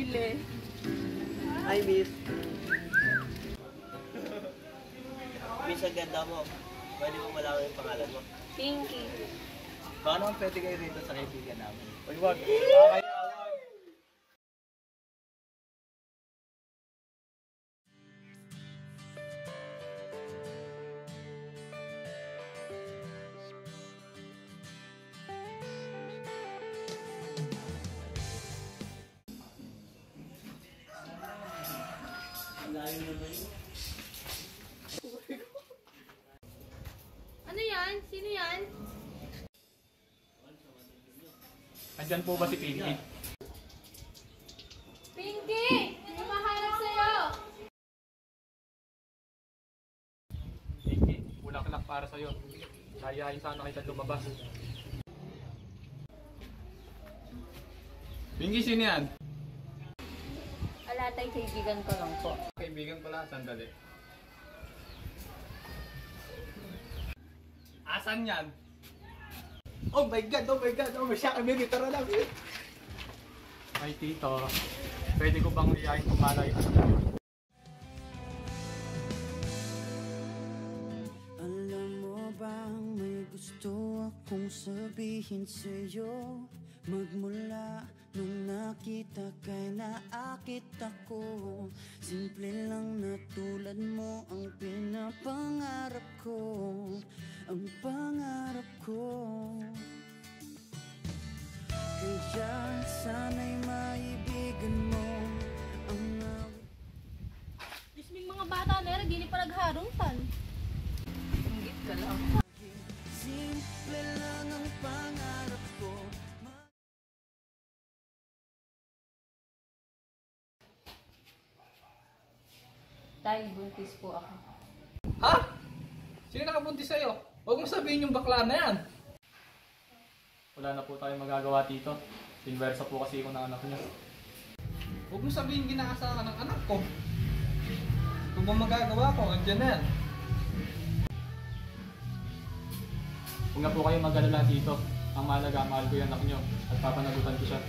bumili. Hi, miss. Miss, ang ganda mo. Pwede mo malaman yung pangalan mo? Pinky. Baka naman pwede kayo rito sa kaibigan namin. Uy, wag. Wag. Ano yan? Sino yan? Andyan po ba si Pinky? Pinky! Humahanap sa'yo! Pinky, bulaklak para sa'yo. Sayahin sana kita lumabas. Pinky, sino yan? Wala tayong kaibigan ko lang po. Kaibigan ko lang, sandali. Asan yan? Oh my God! Oh my God! Oh my God! Kami, tara na. Ay, tito. Pwede ko bang iyayin kumalay? Alam mo bang may gusto akong sabihin sa'yo? Magmula nung nakita kay naakit ako. Simple lang na tulad mo ang pinapangarap ko. Ang pangarap ko. Kaya sana'y maibigan mo ang Disming mga bata na rin, di pa nagharuntan. Ingit ka lang. simple lang ang pangarap ko. Tay, buntis po ako. Ha? Sino nakabuntis sa'yo? Huwag mo sabihin yung bakla na yan. Wala na po tayong magagawa, tito. Inversa po kasi ako ng anak niya. Huwag mo sabihin ginaasa ka ng anak ko. Kung ba magagawa ko, andyan na yan. Huwag na po kayo mag-alala, tito. Ang mahalaga, mahal ko yung anak niyo at papanagutan ko siya.